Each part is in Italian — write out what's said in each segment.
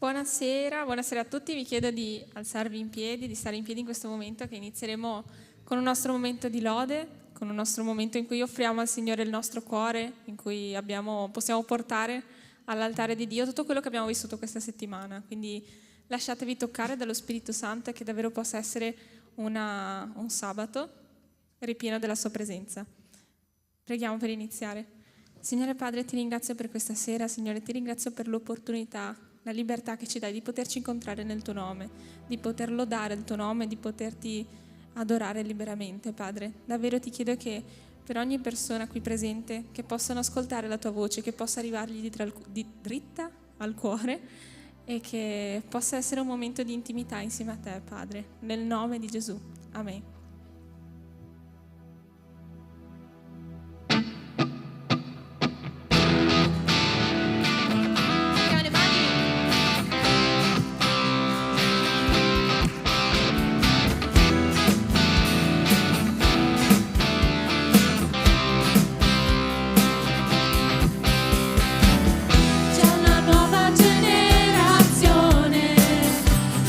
Buonasera a tutti. Vi chiedo di alzarvi in piedi, di stare in piedi in questo momento che inizieremo con un nostro momento di lode, con un nostro momento in cui offriamo al Signore il nostro cuore, in cui possiamo portare all'altare di Dio tutto quello che abbiamo vissuto questa settimana. Quindi lasciatevi toccare dallo Spirito Santo e che davvero possa essere un sabato ripieno della sua presenza. Preghiamo per iniziare. Signore Padre, ti ringrazio per questa sera. Signore, ti ringrazio per l'opportunità, la libertà che ci dai di poterci incontrare nel tuo nome, di poter lodare il tuo nome, di poterti adorare liberamente, Padre. Davvero ti chiedo che per ogni persona qui presente che possano ascoltare la tua voce, che possa arrivargli di dritta al cuore e che possa essere un momento di intimità insieme a te, Padre, nel nome di Gesù. Amen.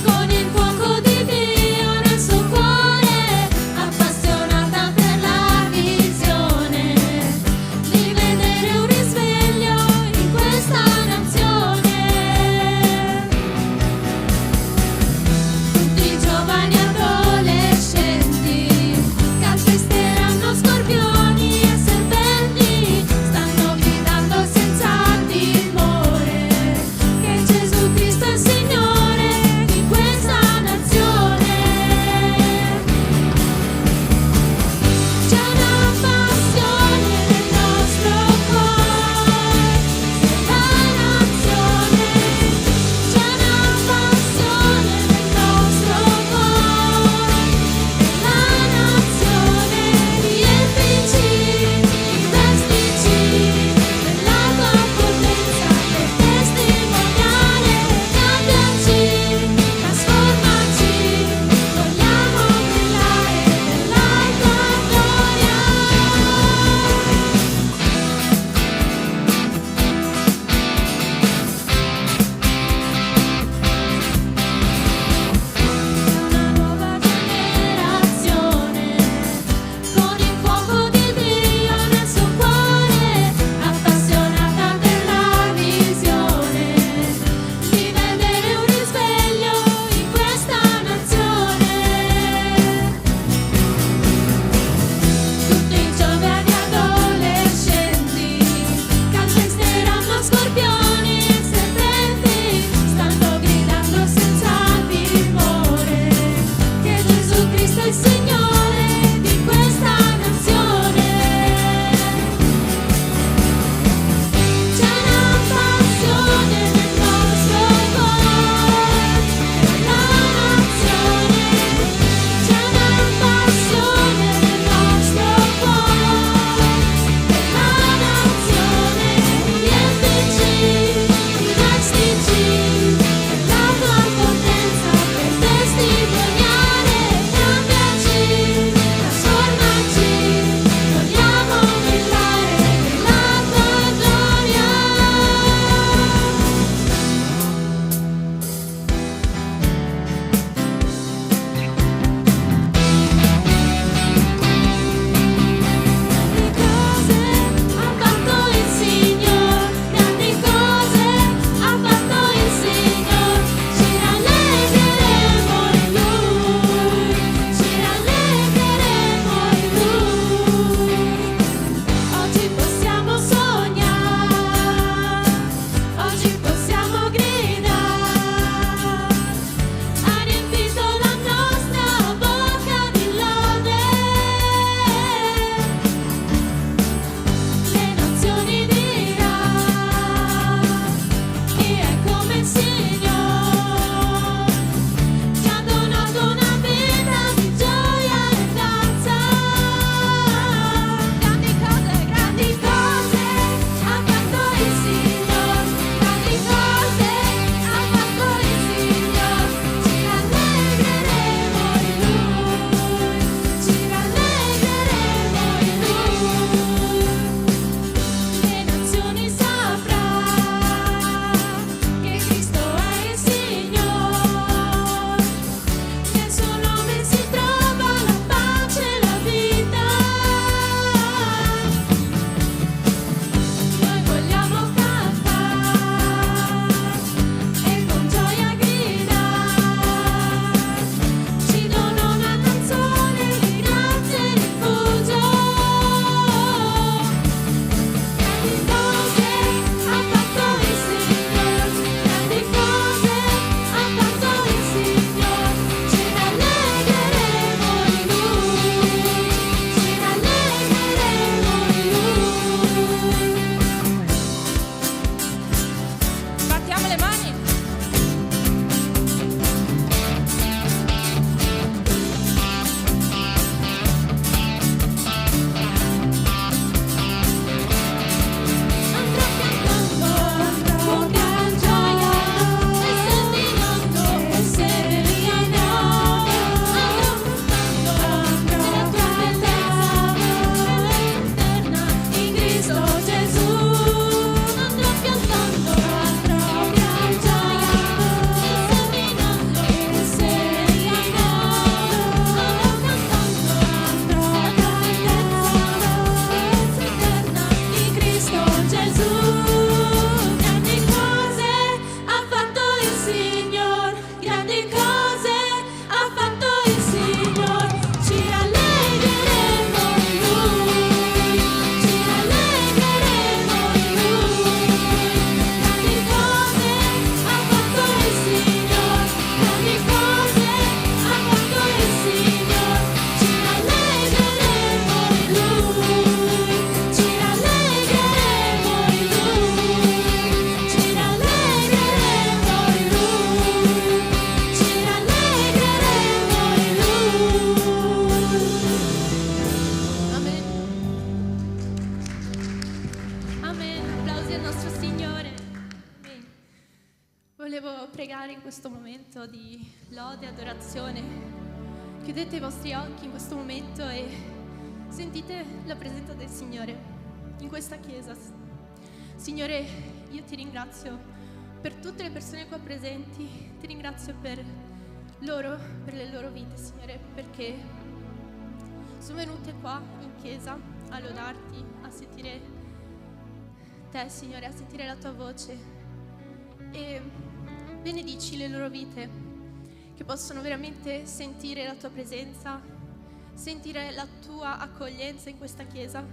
Con il fuoco di Dio nel suo cuore Volevo pregare in questo momento di lode e adorazione. Chiudete i vostri occhi in questo momento e sentite la presenza del Signore in questa chiesa. Signore, io ti ringrazio per tutte le persone qua presenti, ti ringrazio per loro, per le loro vite, Signore, perché sono venute qua in chiesa a lodarti, a sentire te, Signore, a sentire la tua voce. E benedici le loro vite, che possono veramente sentire la tua presenza, sentire la tua accoglienza in questa chiesa.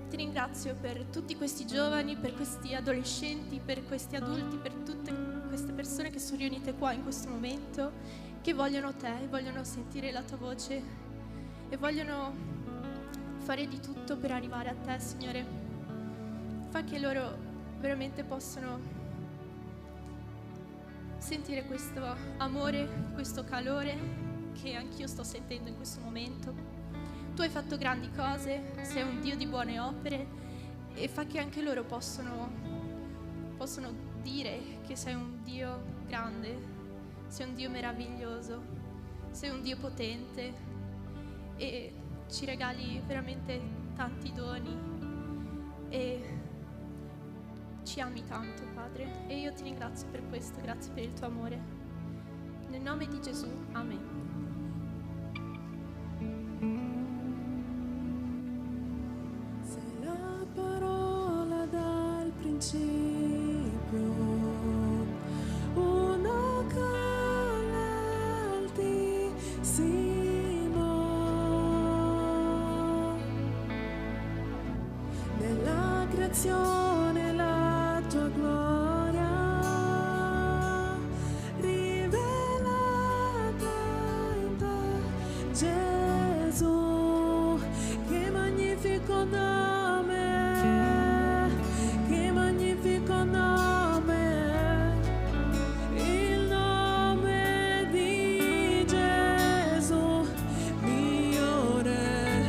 Ti ringrazio per tutti questi giovani, per questi adolescenti, per questi adulti, per tutte queste persone che sono riunite qua in questo momento, che vogliono te, vogliono sentire la tua voce e vogliono fare di tutto per arrivare a te, Signore. Fa che loro veramente possano sentire questo amore, questo calore che anch'io sto sentendo in questo momento. Tu hai fatto grandi cose, sei un Dio di buone opere e fa che anche loro possono dire che sei un Dio grande, sei un Dio meraviglioso, sei un Dio potente e ci regali veramente tanti doni e ci ami tanto, Padre, e io ti ringrazio per questo, grazie per il tuo amore. Nel nome di Gesù, amen. Sei la parola dal principio, una colla altissimo, nella creazione la tua gloria rivelata in te, Gesù, che magnifico nome, che magnifico nome, il nome di Gesù, mio Re,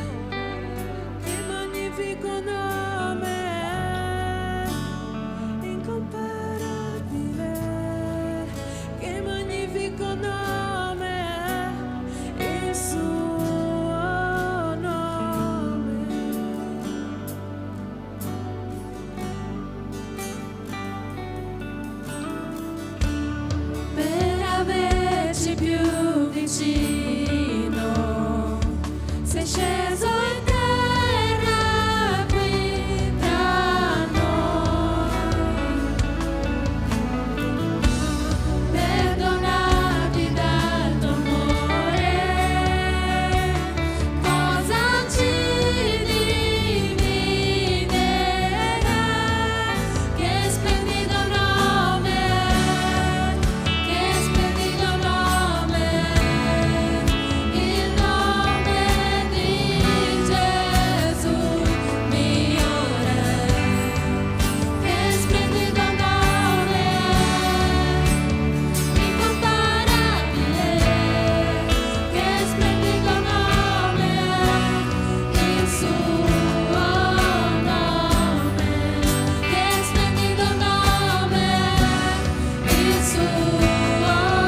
che magnifico nome, incomparabile, che magnifico nome, il suo nome. Per averci più vicino, sei sceso in terra qui tra noi, perdonati dal tuo amore, cosa ci dividerà? Che splendido nome, che splendido nome, il nome di Gesù, mio Re, che splendido nome, incomparabile, che splendido nome, il suo nome, che splendido nome, il suo nome.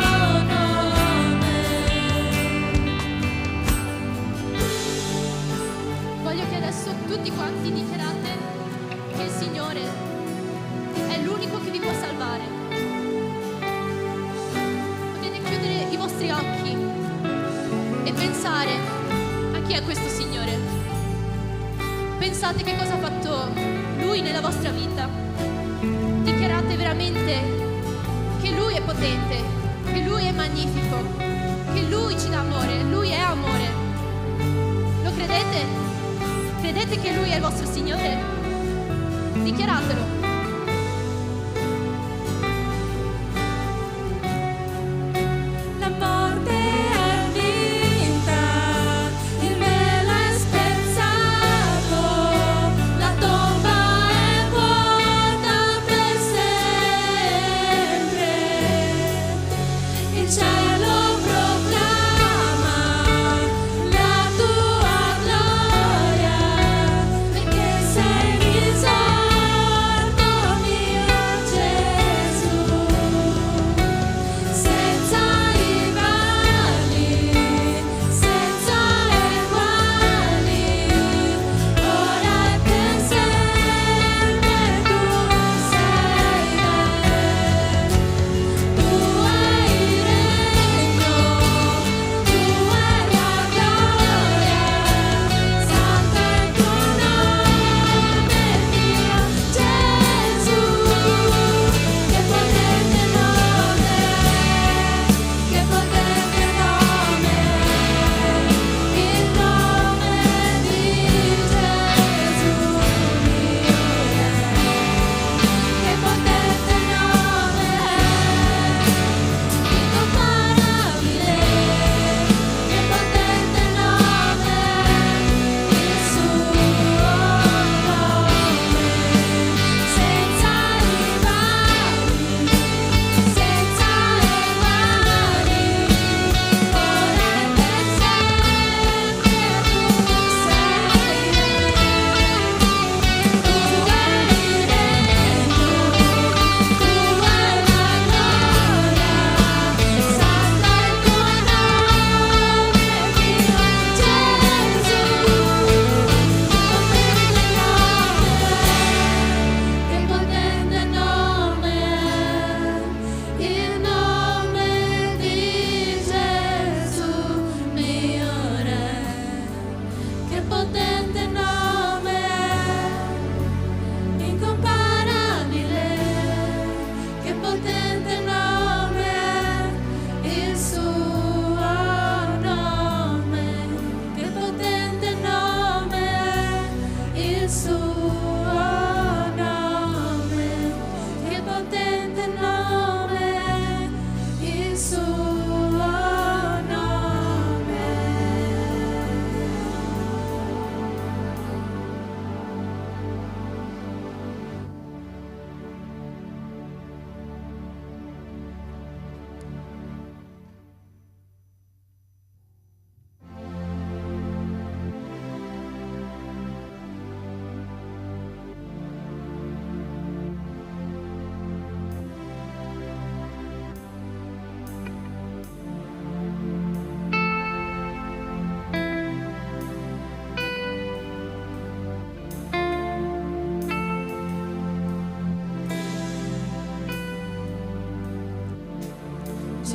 Voglio che adesso tutti quanti dichiarate che il Signore è l'unico che vi può salvare. Potete chiudere i vostri occhi e pensare a chi è questo Signore. Pensate che cosa ha fatto Lui nella vostra vita. Dichiarate veramente che Lui è potente, che Lui è magnifico, che Lui ci dà amore, Lui è amore. Lo credete? Credete che Lui è il vostro Signore? Dichiaratelo. La morte è vinta, il velo è spezzato, la tomba è vuota per sempre, il cielo proclama la tua gloria, perché sei risorto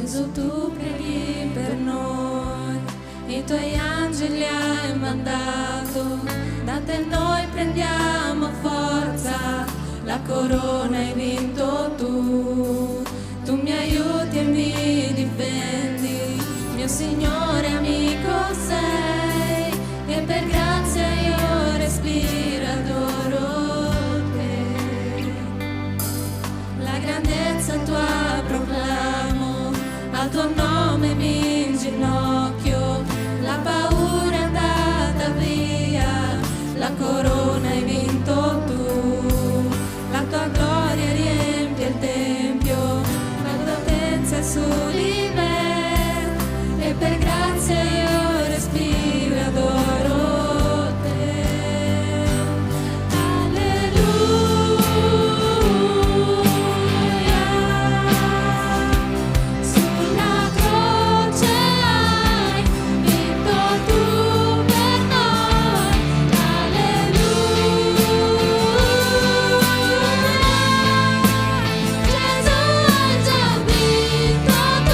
Gesù, tu preghi per noi, i tuoi angeli hai mandato, da te noi prendiamo forza, la corona hai vinto tu. Tu mi aiuti e mi difendi, mio Signore amico sei, e per grazia io respiro, adoro te. La grandezza tua proclamo, al tuo nome mi inginocchio, la paura è andata via, la corona hai vinto tu. La tua gloria riempie il tempio, la tua potenza è su di me, e per grazia io respiro e adoro te. Alleluia, sulla croce hai vinto tu per noi. Alleluia, Gesù hai già vinto tu.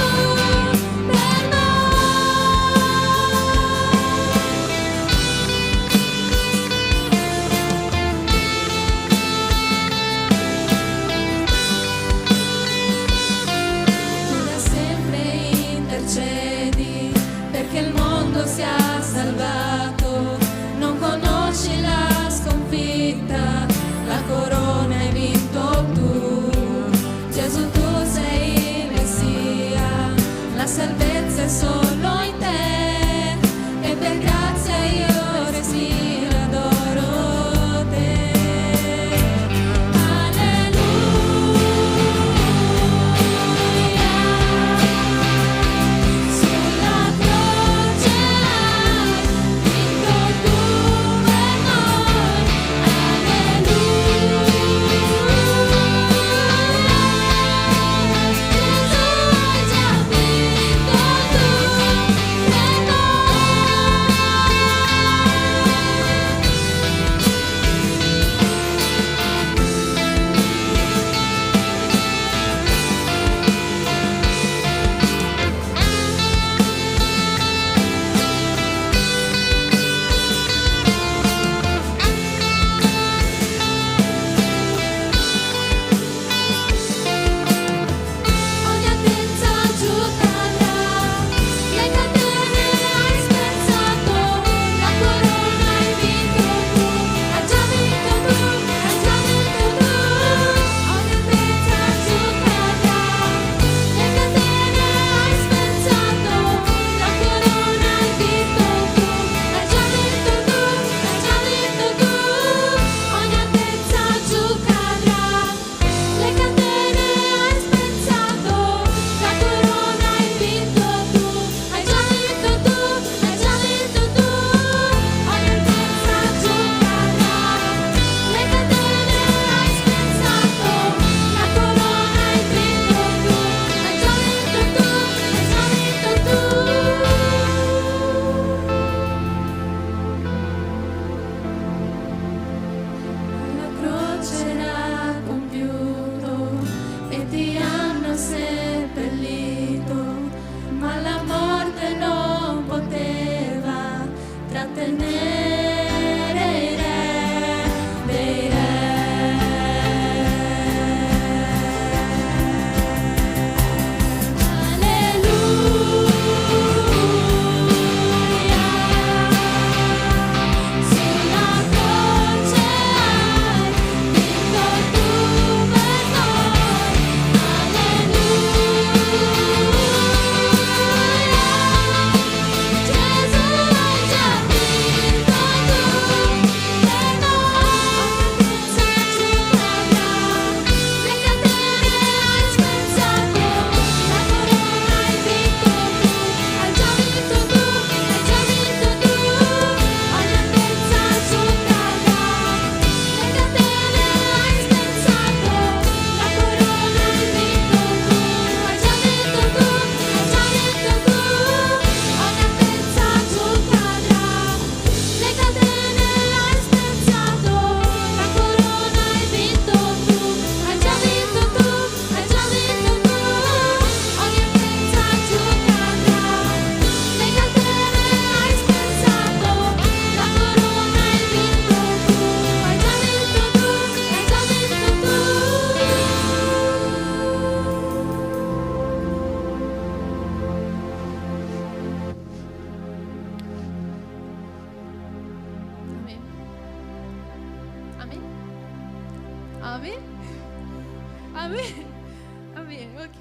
Va bene, ok.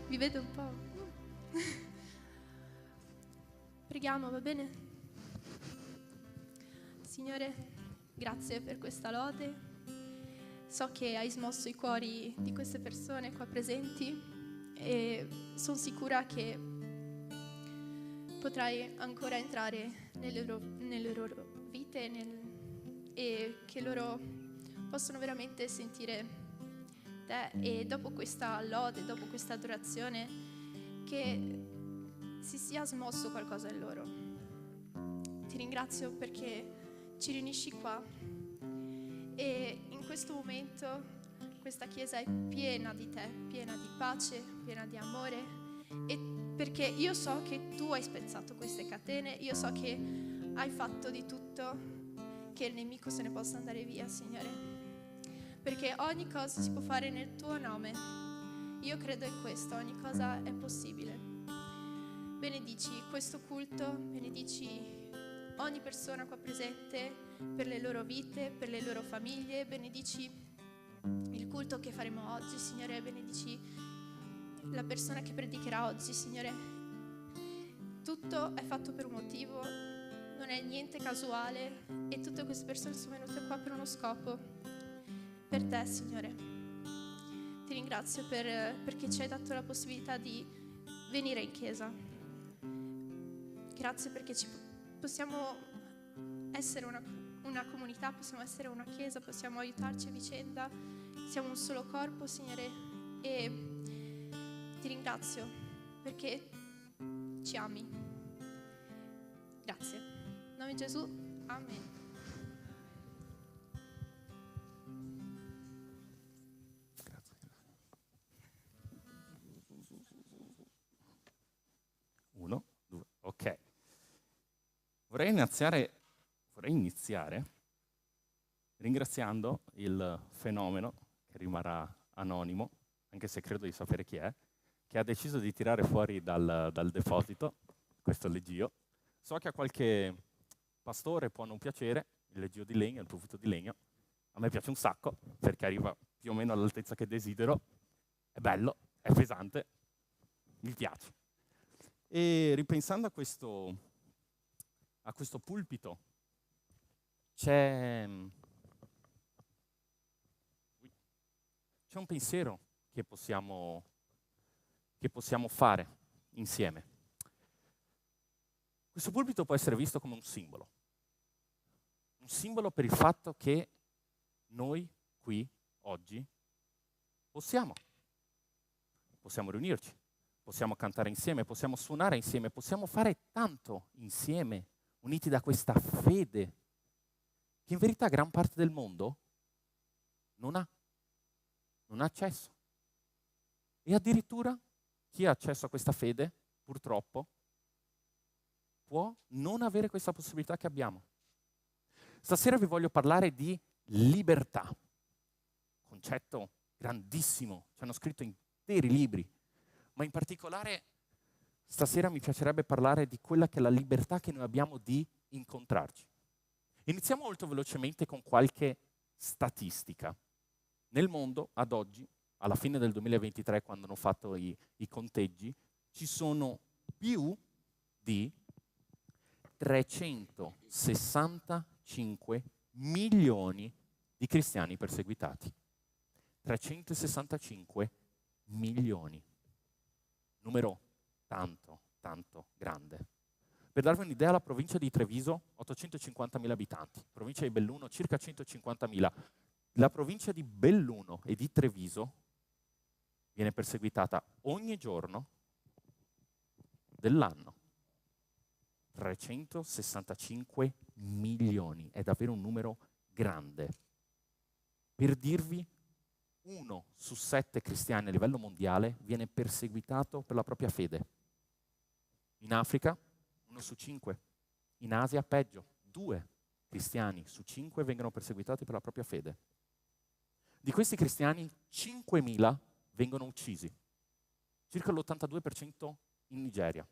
Vi vedo un po'. Preghiamo, va bene? Signore, grazie per questa lode. So che hai smosso i cuori di queste persone qua presenti e sono sicura che potrai ancora entrare nelle loro vite e che loro possono veramente sentire te, e dopo questa lode, dopo questa adorazione, che si sia smosso qualcosa in loro. Ti ringrazio perché ci riunisci qua e in questo momento questa chiesa è piena di te, piena di pace, piena di amore, e perché io so che tu hai spezzato queste catene, io so che hai fatto di tutto che il nemico se ne possa andare via, Signore, perché ogni cosa si può fare nel tuo nome. Io credo in questo, ogni cosa è possibile. Benedici questo culto, benedici ogni persona qua presente per le loro vite, per le loro famiglie, benedici il culto che faremo oggi, Signore, benedici la persona che predicherà oggi, Signore. Tutto è fatto per un motivo, non è niente casuale, e tutte queste persone sono venute qua per uno scopo, per te, Signore. Ti ringrazio perché ci hai dato la possibilità di venire in chiesa. Grazie perché possiamo essere una comunità, possiamo essere una chiesa, possiamo aiutarci a vicenda, siamo un solo corpo, Signore, e ti ringrazio perché ci ami. Grazie. In nome di Gesù, amen. Uno, due, ok. Vorrei iniziare ringraziando il fenomeno, che rimarrà anonimo, anche se credo di sapere chi è, che ha deciso di tirare fuori dal deposito questo leggio. So che a qualche pastore può non piacere il leggio di legno, il puffuto di legno. A me piace un sacco, perché arriva più o meno all'altezza che desidero. È bello, è pesante, mi piace. E ripensando a questo pulpito, c'è un pensiero che possiamo fare insieme. Questo pulpito può essere visto come un simbolo per il fatto che noi qui oggi possiamo riunirci, possiamo cantare insieme, possiamo suonare insieme, possiamo fare tanto insieme, uniti da questa fede che in verità gran parte del mondo non ha accesso. E addirittura chi ha accesso a questa fede, purtroppo, può non avere questa possibilità che abbiamo. Stasera vi voglio parlare di libertà, concetto grandissimo, ci hanno scritto interi libri, ma in particolare stasera mi piacerebbe parlare di quella che è la libertà che noi abbiamo di incontrarci. Iniziamo molto velocemente con qualche statistica. Nel mondo, ad oggi, alla fine del 2023, quando hanno fatto i conteggi, ci sono più di 365 milioni di cristiani perseguitati. 365 milioni. Numero tanto, tanto grande. Per darvi un'idea, la provincia di Treviso, 850.000 abitanti. Provincia di Belluno, circa 150.000. La provincia di Belluno e di Treviso viene perseguitata ogni giorno dell'anno. 365 milioni, è davvero un numero grande. Per dirvi, 1 su 7 cristiani a livello mondiale viene perseguitato per la propria fede. In Africa, 1 su 5. In Asia, peggio, 2 cristiani su 5 vengono perseguitati per la propria fede. Di questi cristiani, 5.000 vengono uccisi, circa l'82% in Nigeria.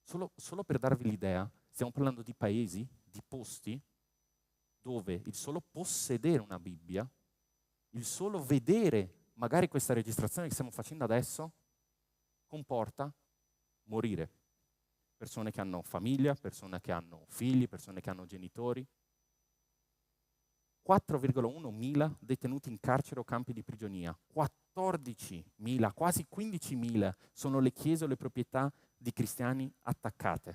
Solo per darvi l'idea, stiamo parlando di paesi, di posti, dove il solo possedere una Bibbia il solo vedere magari questa registrazione che stiamo facendo adesso comporta morire. Persone che hanno famiglia, persone che hanno figli, persone che hanno genitori. 4,1 mila detenuti in carcere o campi di prigionia. 14.000, quasi 15.000 sono le chiese o le proprietà di cristiani attaccate.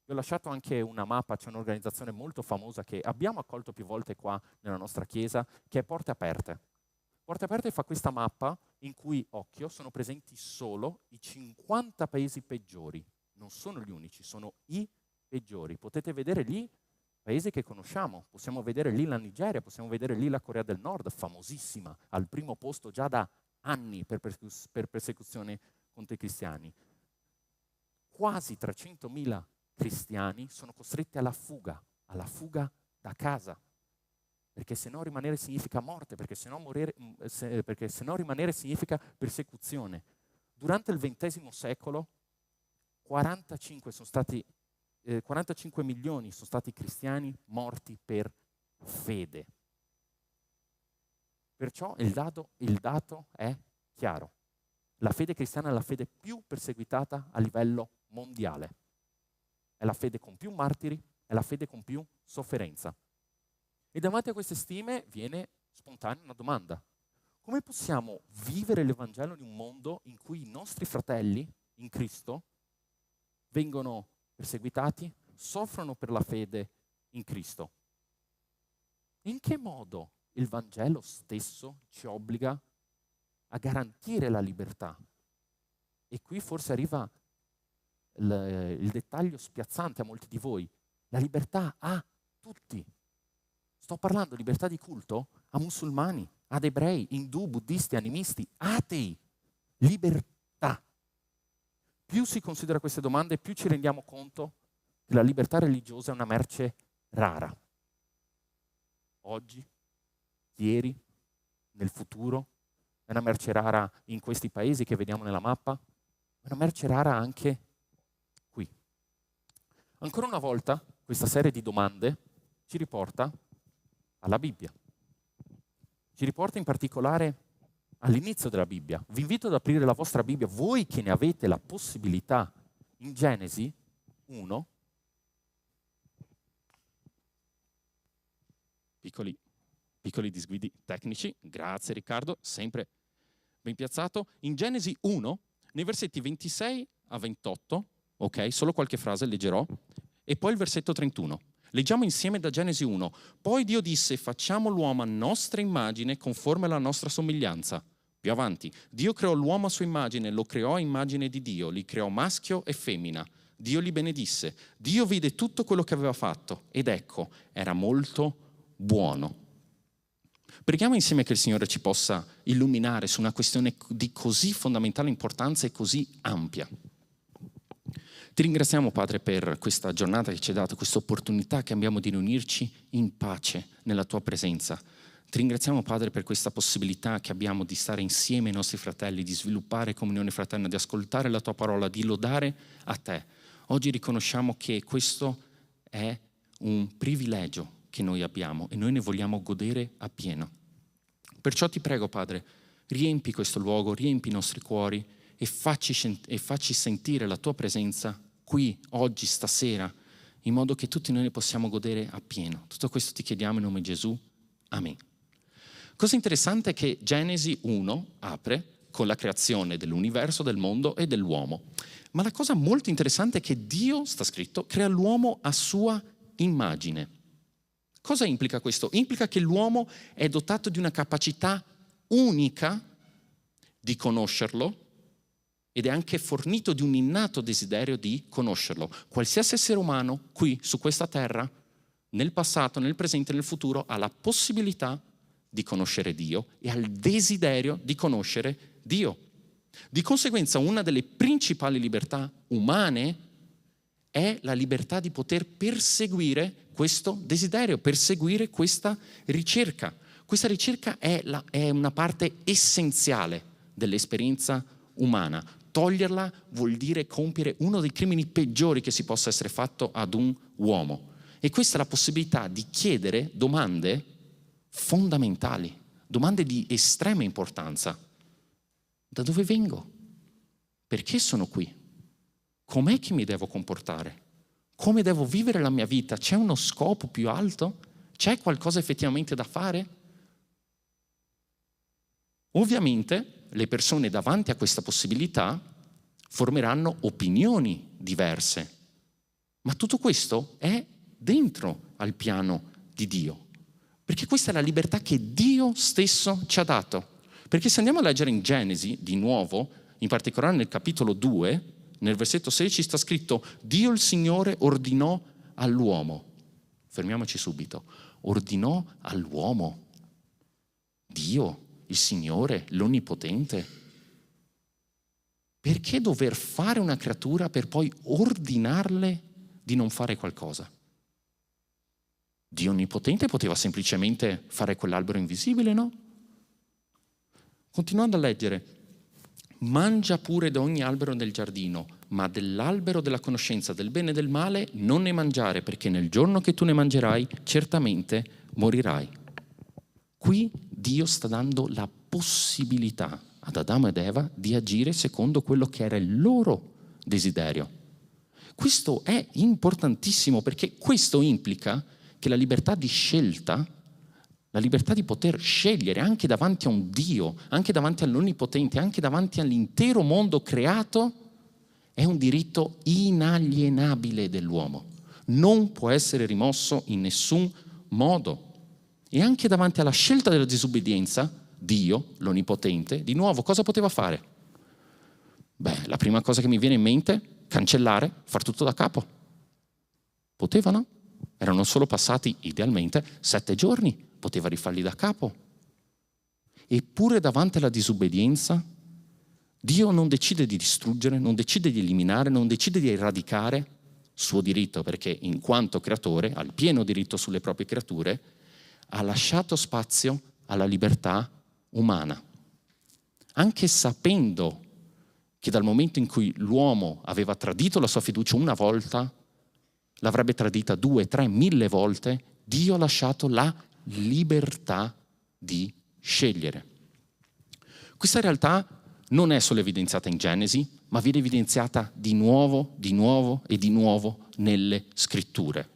Vi ho lasciato anche una mappa, c'è un'organizzazione molto famosa che abbiamo accolto più volte qua nella nostra chiesa, che è Porte Aperte. Porte Aperte fa questa mappa in cui, occhio, sono presenti solo i 50 paesi peggiori. Non sono gli unici, sono i peggiori. Potete vedere lì paesi che conosciamo, possiamo vedere lì la Nigeria, possiamo vedere lì la Corea del Nord, famosissima, al primo posto già da anni per persecuzione contro i cristiani. Quasi 300.000 cristiani sono costretti alla fuga da casa, perché se no rimanere significa morte, perché se no rimanere significa persecuzione. Durante il XX secolo 45 milioni sono stati cristiani morti per fede. Perciò il dato è chiaro. La fede cristiana è la fede più perseguitata a livello mondiale. È la fede con più martiri, è la fede con più sofferenza. E davanti a queste stime viene spontanea una domanda. Come possiamo vivere l'Evangelo in un mondo in cui i nostri fratelli in Cristo vengono perseguitati, soffrono per la fede in Cristo? In che modo il Vangelo stesso ci obbliga a garantire la libertà? E qui forse arriva il dettaglio spiazzante a molti di voi. La libertà a tutti. Sto parlando di libertà di culto a musulmani, ad ebrei, indù, buddisti, animisti, atei. Libertà. Più si considera queste domande, più ci rendiamo conto che la libertà religiosa è una merce rara. Oggi, ieri, nel futuro, è una merce rara in questi paesi che vediamo nella mappa, è una merce rara anche qui. Ancora una volta, questa serie di domande ci riporta alla Bibbia. Ci riporta in particolare all'inizio della Bibbia. Vi invito ad aprire la vostra Bibbia, voi che ne avete la possibilità, in Genesi 1. Piccoli disguidi tecnici, grazie Riccardo, sempre ben piazzato. In Genesi 1, nei versetti 26 a 28, ok, solo qualche frase leggerò, e poi il versetto 31. Leggiamo insieme da Genesi 1. Poi Dio disse: facciamo l'uomo a nostra immagine, conforme alla nostra somiglianza. Più avanti, Dio creò l'uomo a sua immagine, lo creò a immagine di Dio, li creò maschio e femmina. Dio li benedisse. Dio vide tutto quello che aveva fatto ed ecco, era molto buono. Preghiamo insieme che il Signore ci possa illuminare su una questione di così fondamentale importanza e così ampia. Ti ringraziamo, Padre, per questa giornata che ci hai dato, questa opportunità che abbiamo di riunirci in pace nella tua presenza. Ti ringraziamo, Padre, per questa possibilità che abbiamo di stare insieme ai nostri fratelli, di sviluppare comunione fraterna, di ascoltare la tua parola, di lodare a te. Oggi riconosciamo che questo è un privilegio che noi abbiamo e noi ne vogliamo godere appieno. Perciò ti prego, Padre, riempi questo luogo, riempi i nostri cuori e facci sentire la tua presenza qui, oggi, stasera, in modo che tutti noi ne possiamo godere appieno. Tutto questo ti chiediamo in nome di Gesù. Amen. Cosa interessante è che Genesi 1 apre con la creazione dell'universo, del mondo e dell'uomo. Ma la cosa molto interessante è che Dio, sta scritto, crea l'uomo a sua immagine. Cosa implica questo? Implica che l'uomo è dotato di una capacità unica di conoscerlo ed è anche fornito di un innato desiderio di conoscerlo. Qualsiasi essere umano qui su questa terra, nel passato, nel presente e nel futuro, ha la possibilità di conoscere Dio e ha il desiderio di conoscere Dio. Di conseguenza, una delle principali libertà umane è la libertà di poter perseguire questo desiderio, perseguire questa ricerca. Questa ricerca è una parte essenziale dell'esperienza umana. Toglierla vuol dire compiere uno dei crimini peggiori che si possa essere fatto ad un uomo. E questa è la possibilità di chiedere domande fondamentali, domande di estrema importanza. Da dove vengo? Perché sono qui? Com'è che mi devo comportare? Come devo vivere la mia vita? C'è uno scopo più alto? C'è qualcosa effettivamente da fare? Ovviamente le persone davanti a questa possibilità formeranno opinioni diverse, ma tutto questo è dentro al piano di Dio, perché questa è la libertà che Dio stesso ci ha dato. Perché se andiamo a leggere in Genesi, di nuovo, in particolare nel capitolo 2, nel versetto 16 sta scritto: Dio il Signore ordinò all'uomo. Fermiamoci subito. Ordinò all'uomo. Dio, il Signore, l'Onnipotente. Perché dover fare una creatura per poi ordinarle di non fare qualcosa? Dio Onnipotente poteva semplicemente fare quell'albero invisibile, no? Continuando a leggere: mangia pure da ogni albero del giardino, ma dell'albero della conoscenza del bene e del male non ne mangiare, perché nel giorno che tu ne mangerai certamente morirai. Qui Dio sta dando la possibilità ad Adamo ed Eva di agire secondo quello che era il loro desiderio. Questo è importantissimo, perché questo implica che la libertà di scelta, la libertà di poter scegliere anche davanti a un Dio, anche davanti all'Onnipotente, anche davanti all'intero mondo creato, è un diritto inalienabile dell'uomo. Non può essere rimosso in nessun modo. E anche davanti alla scelta della disobbedienza, Dio, l'Onnipotente, di nuovo, cosa poteva fare? Beh, la prima cosa che mi viene in mente, cancellare, far tutto da capo. Potevano? Erano solo passati, idealmente, 7 giorni. Poteva rifarli da capo. Eppure davanti alla disobbedienza, Dio non decide di distruggere, non decide di eliminare, non decide di eradicare suo diritto, perché in quanto creatore ha il pieno diritto sulle proprie creature, ha lasciato spazio alla libertà umana. Anche sapendo che dal momento in cui l'uomo aveva tradito la sua fiducia una volta, l'avrebbe tradita 2, 3, 1000 volte, Dio ha lasciato la libertà di scegliere. Questa realtà non è solo evidenziata in Genesi, ma viene evidenziata di nuovo e di nuovo nelle scritture.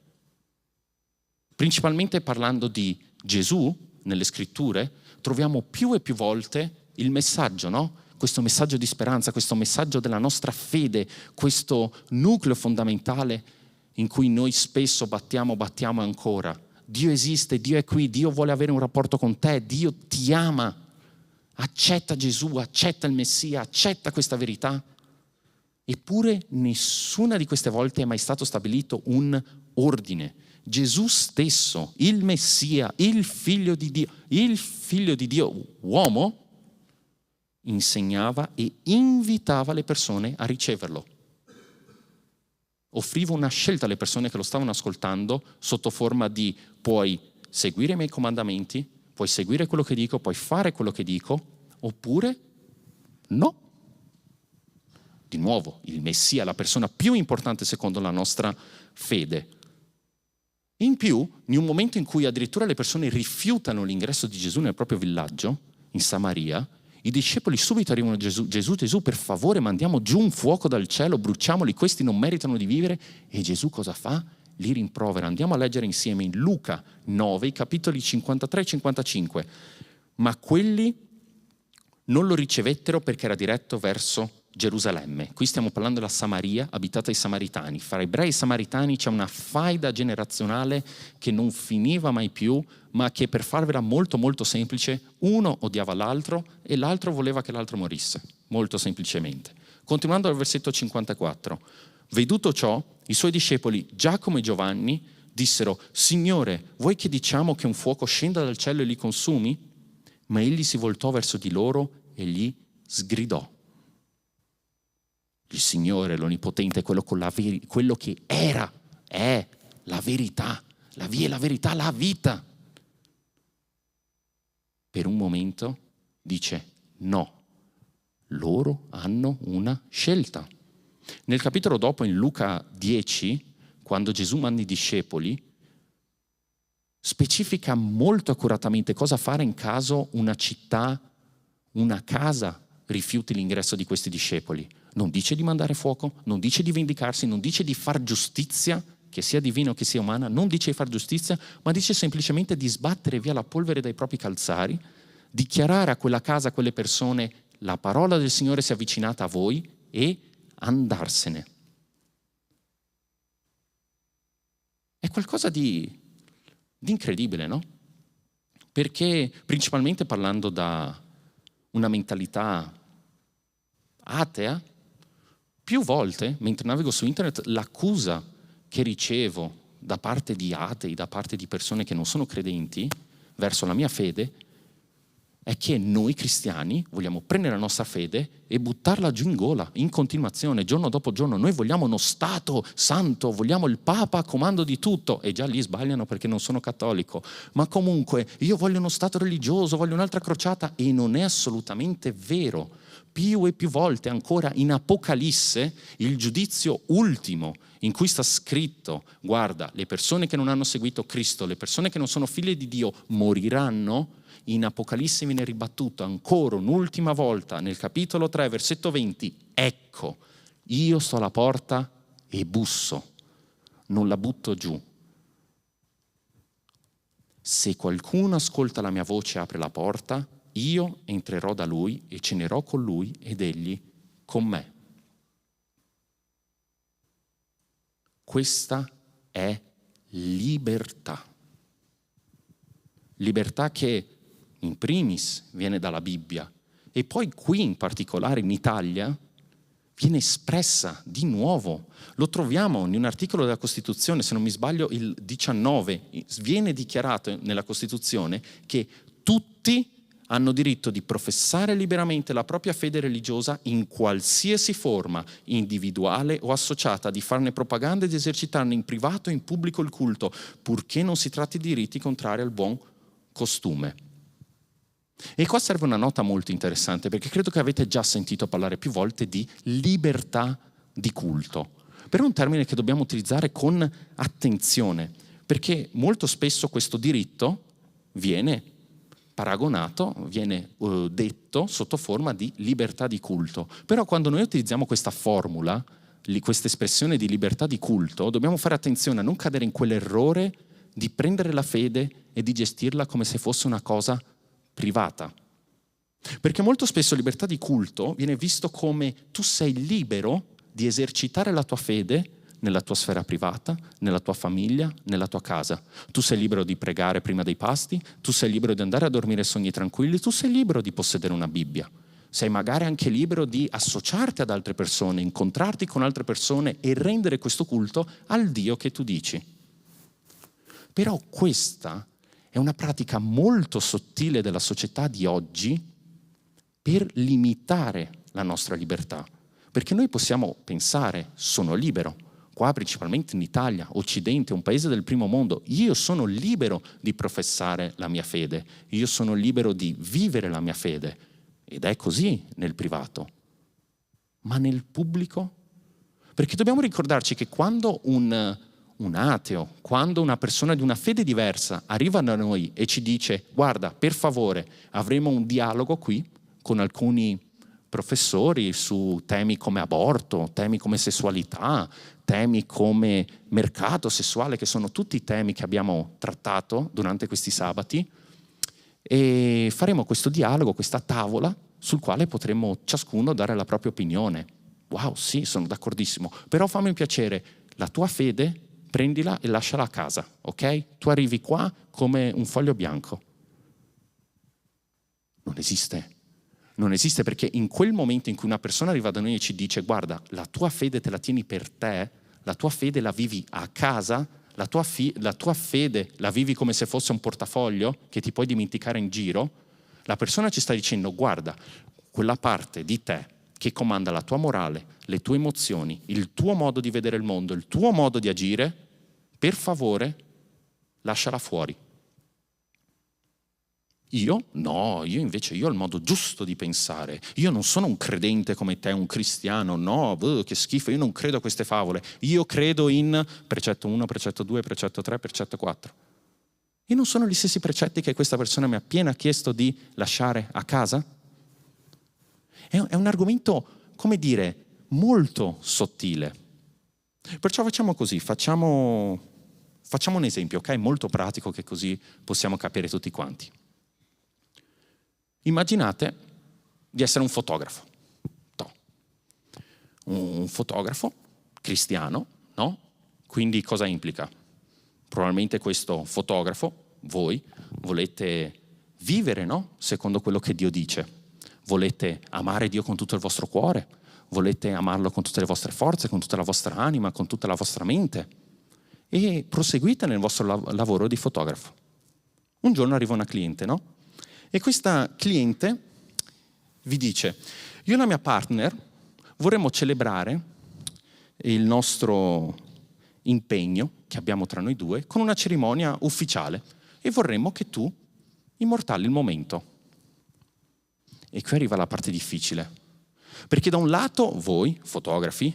Principalmente parlando di Gesù, nelle scritture, troviamo più e più volte il messaggio, no? Questo messaggio di speranza, questo messaggio della nostra fede, questo nucleo fondamentale in cui noi spesso battiamo ancora. Dio esiste, Dio è qui, Dio vuole avere un rapporto con te, Dio ti ama. Accetta Gesù, accetta il Messia, accetta questa verità. Eppure nessuna di queste volte è mai stato stabilito un ordine. Gesù stesso, il Messia, il figlio di Dio, uomo, insegnava e invitava le persone a riceverlo. Offriva una scelta alle persone che lo stavano ascoltando sotto forma di: puoi seguire i miei comandamenti, puoi seguire quello che dico, puoi fare quello che dico, oppure no. Di nuovo, il Messia, la persona più importante secondo la nostra fede. In più, in un momento in cui addirittura le persone rifiutano l'ingresso di Gesù nel proprio villaggio, in Samaria, i discepoli subito arrivano a Gesù: Gesù, per favore, mandiamo giù un fuoco dal cielo, bruciamoli, questi non meritano di vivere. E Gesù cosa fa? Li rimprovera. Andiamo a leggere insieme in Luca 9, capitoli 53 e 55. Ma quelli non lo ricevettero perché era diretto verso Gerusalemme. Qui stiamo parlando della Samaria, abitata dai Samaritani. Fra ebrei e Samaritani c'è una faida generazionale che non finiva mai più, ma che, per farvela molto molto semplice, uno odiava l'altro e l'altro voleva che l'altro morisse, molto semplicemente. Continuando al versetto 54. Veduto ciò, i suoi discepoli Giacomo e Giovanni dissero: Signore, vuoi che diciamo che un fuoco scenda dal cielo e li consumi? Ma egli si voltò verso di loro e gli sgridò: il Signore, l'Onnipotente, quello che era, è la verità, la via, la verità, la vita. Per un momento dice no, loro hanno una scelta. Nel capitolo dopo, in Luca 10, quando Gesù manda i discepoli, specifica molto accuratamente cosa fare in caso una città, una casa rifiuti l'ingresso di questi discepoli. Non dice di mandare fuoco, non dice di vendicarsi, non dice di far giustizia, che sia divina o che sia umana, non dice di far giustizia, ma dice semplicemente di sbattere via la polvere dai propri calzari, dichiarare a quella casa, a quelle persone, la parola del Signore si è avvicinata a voi e andarsene. È qualcosa di incredibile, no? Perché principalmente parlando da una mentalità atea, più volte, mentre navigo su internet, l'accusa che ricevo da parte di atei, da parte di persone che non sono credenti, verso la mia fede, è che noi cristiani vogliamo prendere la nostra fede e buttarla giù in gola, in continuazione, giorno dopo giorno. Noi vogliamo uno Stato santo, vogliamo il Papa a comando di tutto. E già lì sbagliano perché non sono cattolico. Ma comunque io voglio uno Stato religioso, voglio un'altra crociata. E non è assolutamente vero. Più e più volte ancora in Apocalisse, il giudizio ultimo in cui sta scritto, guarda, le persone che non hanno seguito Cristo, le persone che non sono figlie di Dio moriranno. In Apocalisse viene ribattuto ancora un'ultima volta nel capitolo 3, versetto 20, ecco, io sto alla porta e busso, non la butto giù. Se qualcuno ascolta la mia voce e apre la porta, io entrerò da lui e cenerò con lui ed egli con me. Questa è libertà. Libertà che in primis viene dalla Bibbia e poi qui in particolare in Italia viene espressa di nuovo. Lo troviamo in un articolo della Costituzione, se non mi sbaglio il 19, viene dichiarato nella Costituzione che tutti hanno diritto di professare liberamente la propria fede religiosa in qualsiasi forma, individuale o associata, di farne propaganda e di esercitarne in privato e in pubblico il culto, purché non si tratti di riti contrari al buon costume. E qua serve una nota molto interessante, perché credo che avete già sentito parlare più volte di libertà di culto, però è un termine che dobbiamo utilizzare con attenzione, perché molto spesso questo diritto viene paragonato, viene detto sotto forma di libertà di culto. Però quando noi utilizziamo questa formula, questa espressione di libertà di culto, dobbiamo fare attenzione a non cadere in quell'errore di prendere la fede e di gestirla come se fosse una cosa privata. Perché molto spesso libertà di culto viene visto come tu sei libero di esercitare la tua fede nella tua sfera privata, nella tua famiglia, nella tua casa. Tu sei libero di pregare prima dei pasti, tu sei libero di andare a dormire sogni tranquilli, tu sei libero di possedere una Bibbia. Sei magari anche libero di associarti ad altre persone, incontrarti con altre persone e rendere questo culto al Dio che tu dici. Però questa è una pratica molto sottile della società di oggi per limitare la nostra libertà. Perché noi possiamo pensare, sono libero, qua principalmente in Italia, Occidente, un paese del primo mondo, io sono libero di professare la mia fede, io sono libero di vivere la mia fede. Ed è così nel privato. Ma nel pubblico? Perché dobbiamo ricordarci che quando un ateo, quando una persona di una fede diversa arriva da noi e ci dice guarda, per favore, avremo un dialogo qui con alcuni professori su temi come aborto, temi come sessualità, temi come mercato sessuale, che sono tutti temi che abbiamo trattato durante questi sabati, e faremo questo dialogo, questa tavola, sul quale potremo ciascuno dare la propria opinione. Wow, sì, sono d'accordissimo, però fammi un piacere, la tua fede prendila e lasciala a casa, ok? Tu arrivi qua come un foglio bianco. Non esiste. Non esiste, perché in quel momento in cui una persona arriva da noi e ci dice guarda, la tua fede te la tieni per te, la tua fede la vivi a casa, la tua fede la vivi come se fosse un portafoglio che ti puoi dimenticare in giro, la persona ci sta dicendo guarda, quella parte di te che comanda la tua morale, le tue emozioni, il tuo modo di vedere il mondo, il tuo modo di agire, per favore lasciala fuori. Io? No, io ho il modo giusto di pensare. Io non sono un credente come te, un cristiano, no, che schifo, io non credo a queste favole. Io credo in precetto 1, precetto 2, precetto 3, precetto 4. E non sono gli stessi precetti che questa persona mi ha appena chiesto di lasciare a casa? È un argomento, come dire, molto sottile. Perciò facciamo così, facciamo un esempio, ok? Molto pratico, che così possiamo capire tutti quanti. Immaginate di essere un fotografo. Un fotografo cristiano, no? Quindi cosa implica? Probabilmente questo fotografo, voi, volete vivere, no? Secondo quello che Dio dice. Volete amare Dio con tutto il vostro cuore, volete amarlo con tutte le vostre forze, con tutta la vostra anima, con tutta la vostra mente. E proseguite nel vostro lavoro di fotografo. Un giorno arriva una cliente, no? E questa cliente vi dice: io e la mia partner vorremmo celebrare il nostro impegno che abbiamo tra noi due con una cerimonia ufficiale e vorremmo che tu immortali il momento. E qui arriva la parte difficile, perché da un lato voi, fotografi,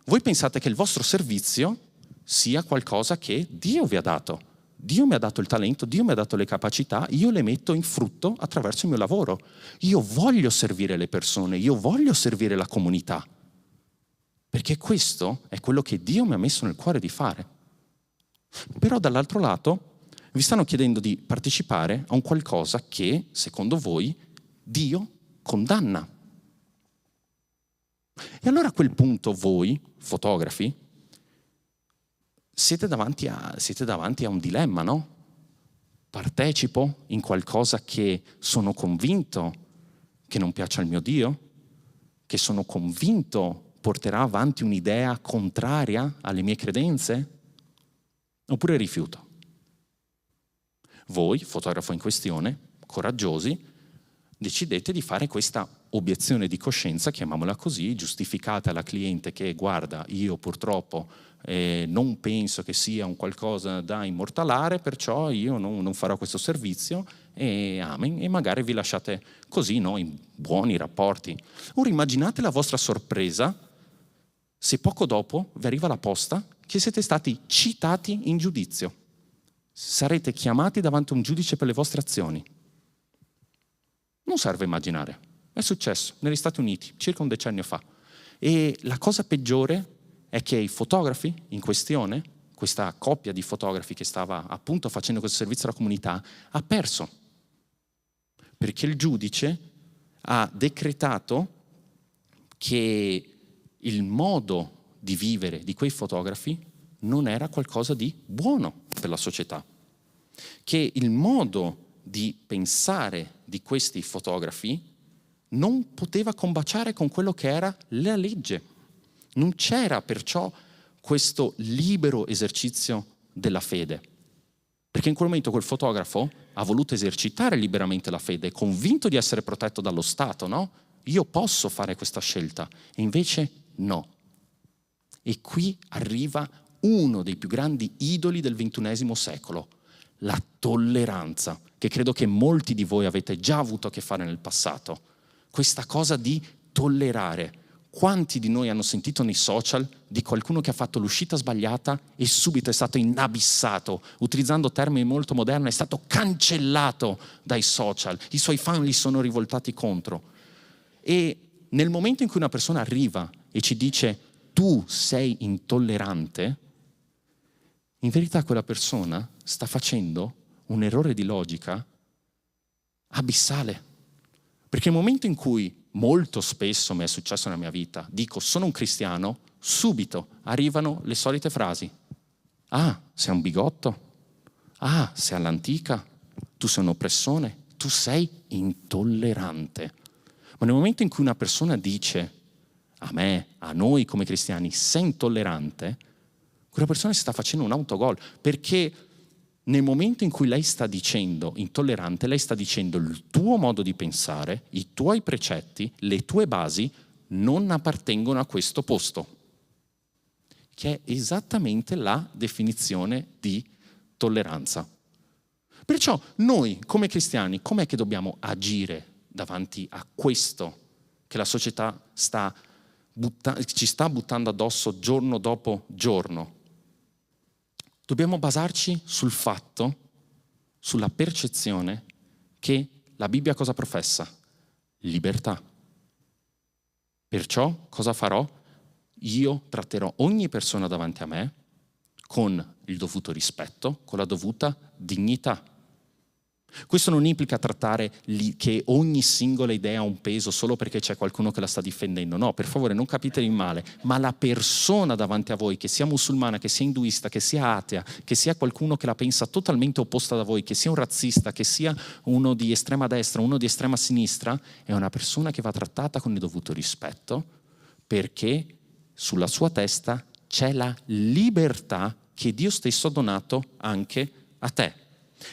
voi pensate che il vostro servizio sia qualcosa che Dio vi ha dato. Dio mi ha dato il talento, Dio mi ha dato le capacità, io le metto in frutto attraverso il mio lavoro. Io voglio servire le persone, io voglio servire la comunità, perché questo è quello che Dio mi ha messo nel cuore di fare. Però dall'altro lato vi stanno chiedendo di partecipare a un qualcosa che, secondo voi, Dio condanna. E allora a quel punto voi, fotografi, siete davanti a un dilemma, no? Partecipo in qualcosa che sono convinto che non piace al mio Dio, che sono convinto porterà avanti un'idea contraria alle mie credenze, oppure rifiuto? Voi, fotografo in questione, coraggiosi, decidete di fare questa obiezione di coscienza, chiamiamola così, giustificate alla cliente che guarda, io purtroppo non penso che sia un qualcosa da immortalare, perciò io non farò questo servizio e amen, e magari vi lasciate così, no, in buoni rapporti. Ora immaginate la vostra sorpresa se poco dopo vi arriva la posta che siete stati citati in giudizio. Sarete chiamati davanti a un giudice per le vostre azioni. Non serve immaginare, è successo negli Stati Uniti circa un decennio fa. E la cosa peggiore è che i fotografi in questione, questa coppia di fotografi che stava appunto facendo questo servizio alla comunità, ha perso. Perché il giudice ha decretato che il modo di vivere di quei fotografi non era qualcosa di buono per la società. Che il modo di pensare di questi fotografi non poteva combaciare con quello che era la legge. Non c'era perciò questo libero esercizio della fede. Perché in quel momento quel fotografo ha voluto esercitare liberamente la fede, convinto di essere protetto dallo Stato, no? Io posso fare questa scelta, e invece no. E qui arriva uno dei più grandi idoli del XXI secolo, la tolleranza, che credo che molti di voi avete già avuto a che fare nel passato. Questa cosa di tollerare. Quanti di noi hanno sentito nei social di qualcuno che ha fatto l'uscita sbagliata e subito è stato inabissato, utilizzando termini molto moderni, è stato cancellato dai social, i suoi fan gli sono rivoltati contro. E nel momento in cui una persona arriva e ci dice tu sei intollerante, in verità quella persona sta facendo un errore di logica abissale. Perché nel momento in cui molto spesso mi è successo nella mia vita, dico sono un cristiano, subito arrivano le solite frasi. Ah, sei un bigotto? Ah, sei all'antica? Tu sei un oppressore? Tu sei intollerante. Ma nel momento in cui una persona dice a me, a noi come cristiani, sei intollerante, quella persona si sta facendo un autogol, perché nel momento in cui lei sta dicendo intollerante, lei sta dicendo il tuo modo di pensare, i tuoi precetti, le tue basi non appartengono a questo posto, che è esattamente la definizione di tolleranza. Perciò noi come cristiani, com'è che dobbiamo agire davanti a questo che la società ci sta buttando addosso giorno dopo giorno? Dobbiamo basarci sul fatto sulla percezione che la Bibbia cosa professa? Libertà. Perciò cosa farò? Io tratterò ogni persona davanti a me con il dovuto rispetto, con la dovuta dignità. Questo non implica trattare che ogni singola idea ha un peso solo perché c'è qualcuno che la sta difendendo. No, per favore, non capiteli male, ma la persona davanti a voi, che sia musulmana, che sia induista, che sia atea, che sia qualcuno che la pensa totalmente opposta da voi, che sia un razzista, che sia uno di estrema destra, uno di estrema sinistra, è una persona che va trattata con il dovuto rispetto, perché sulla sua testa c'è la libertà che Dio stesso ha donato anche a te.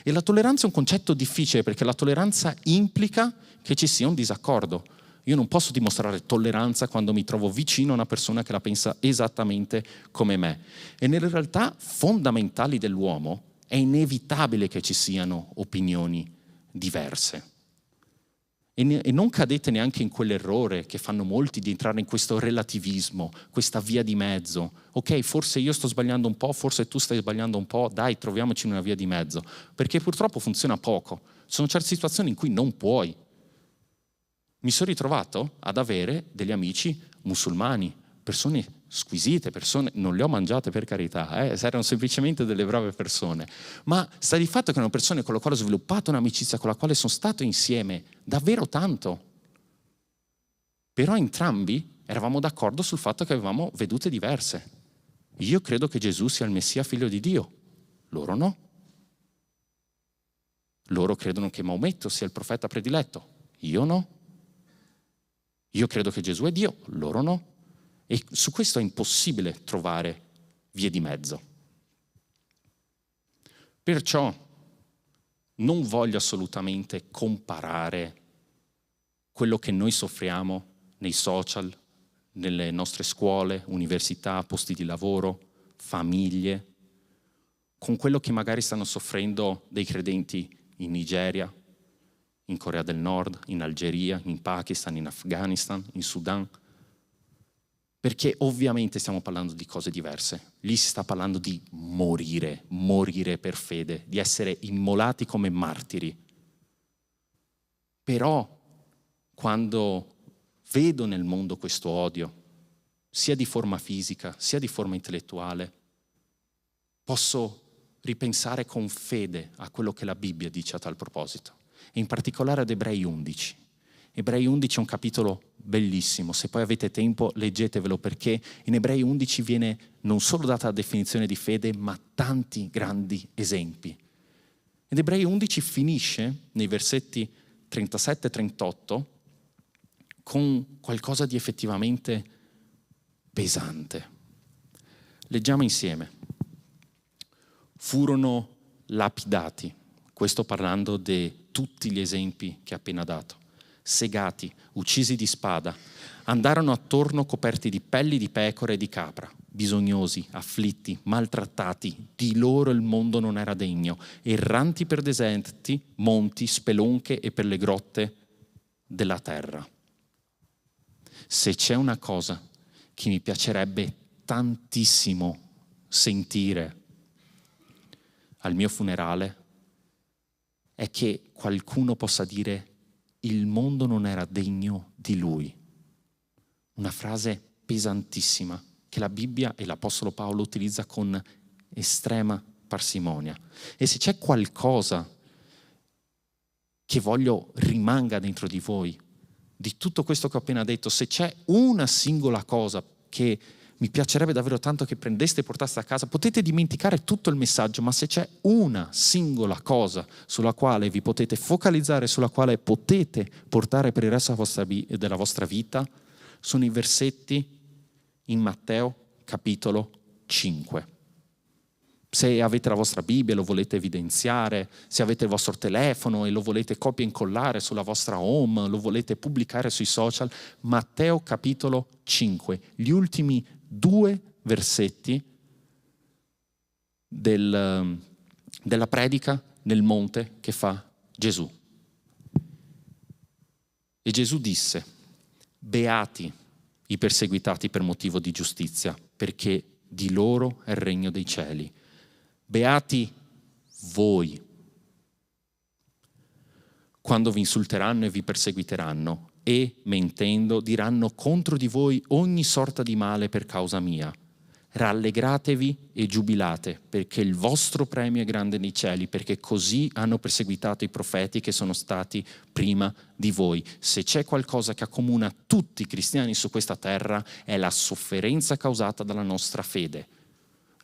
E la tolleranza è un concetto difficile perché la tolleranza implica che ci sia un disaccordo. Io non posso dimostrare tolleranza quando mi trovo vicino a una persona che la pensa esattamente come me. E nelle realtà fondamentali dell'uomo è inevitabile che ci siano opinioni diverse. E non cadete neanche in quell'errore che fanno molti di entrare in questo relativismo, questa via di mezzo. Ok, forse io sto sbagliando un po', forse tu stai sbagliando un po', dai, troviamoci in una via di mezzo. Perché purtroppo funziona poco. Ci sono certe situazioni in cui non puoi. Mi sono ritrovato ad avere degli amici musulmani, persone squisite, persone, non le ho mangiate per carità, erano semplicemente delle brave persone, ma sta di fatto che erano persone con le quali ho sviluppato un'amicizia, con la quale sono stato insieme davvero tanto. Però entrambi eravamo d'accordo sul fatto che avevamo vedute diverse. Io credo che Gesù sia il Messia, figlio di Dio, loro no. Loro credono che Maometto sia il profeta prediletto, io no. Io credo che Gesù è Dio, loro no. E su questo è impossibile trovare vie di mezzo. Perciò non voglio assolutamente comparare quello che noi soffriamo nei social, nelle nostre scuole, università, posti di lavoro, famiglie, con quello che magari stanno soffrendo dei credenti in Nigeria, in Corea del Nord, in Algeria, in Pakistan, in Afghanistan, in Sudan. Perché ovviamente stiamo parlando di cose diverse. Lì si sta parlando di morire per fede, di essere immolati come martiri. Però quando vedo nel mondo questo odio, sia di forma fisica, sia di forma intellettuale, posso ripensare con fede a quello che la Bibbia dice a tal proposito, e in particolare ad Ebrei 11. Ebrei 11 è un capitolo bellissimo, se poi avete tempo leggetevelo, perché in Ebrei 11 viene non solo data la definizione di fede, ma tanti grandi esempi. Ed Ebrei 11 finisce nei versetti 37-38 con qualcosa di effettivamente pesante. Leggiamo insieme. Furono lapidati, questo parlando di tutti gli esempi che ha appena dato, segati, uccisi di spada, andarono attorno coperti di pelli di pecora e di capra, bisognosi, afflitti, maltrattati, di loro il mondo non era degno, erranti per deserti, monti, spelonche e per le grotte della terra. Se c'è una cosa che mi piacerebbe tantissimo sentire al mio funerale, è che qualcuno possa dire: il mondo non era degno di lui. Una frase pesantissima che la Bibbia e l'Apostolo Paolo utilizza con estrema parsimonia. E se c'è qualcosa che voglio rimanga dentro di voi, di tutto questo che ho appena detto, se c'è una singola cosa che mi piacerebbe davvero tanto che prendeste e portaste a casa, potete dimenticare tutto il messaggio, ma se c'è una singola cosa sulla quale vi potete focalizzare, sulla quale potete portare per il resto della vostra vita, sono i versetti in Matteo capitolo 5. Se avete la vostra Bibbia e lo volete evidenziare, se avete il vostro telefono e lo volete copia e incollare sulla vostra home, lo volete pubblicare sui social, Matteo capitolo 5, gli ultimi 2 versetti della predica nel monte che fa Gesù. E Gesù disse: beati i perseguitati per motivo di giustizia, perché di loro è il regno dei cieli. Beati voi quando vi insulteranno e vi perseguiteranno e, mentendo, diranno contro di voi ogni sorta di male per causa mia. Rallegratevi e giubilate, perché il vostro premio è grande nei cieli, perché così hanno perseguitato i profeti che sono stati prima di voi. Se c'è qualcosa che accomuna tutti i cristiani su questa terra, è la sofferenza causata dalla nostra fede.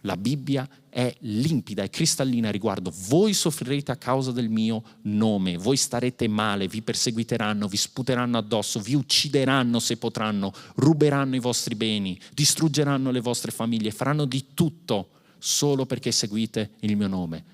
La Bibbia è limpida e cristallina a riguardo. Voi soffrirete a causa del mio nome, voi starete male, vi perseguiteranno, vi sputeranno addosso, vi uccideranno se potranno, ruberanno i vostri beni, distruggeranno le vostre famiglie, faranno di tutto solo perché seguite il mio nome.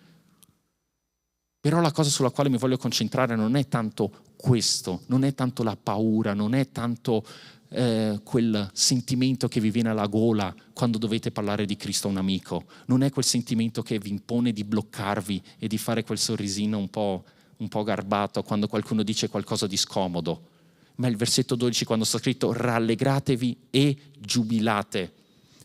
Però la cosa sulla quale mi voglio concentrare non è tanto questo, non è tanto la paura, non è tanto quel sentimento che vi viene alla gola quando dovete parlare di Cristo a un amico, non è quel sentimento che vi impone di bloccarvi e di fare quel sorrisino un po' garbato quando qualcuno dice qualcosa di scomodo, ma il versetto 12 quando sta scritto rallegratevi e giubilate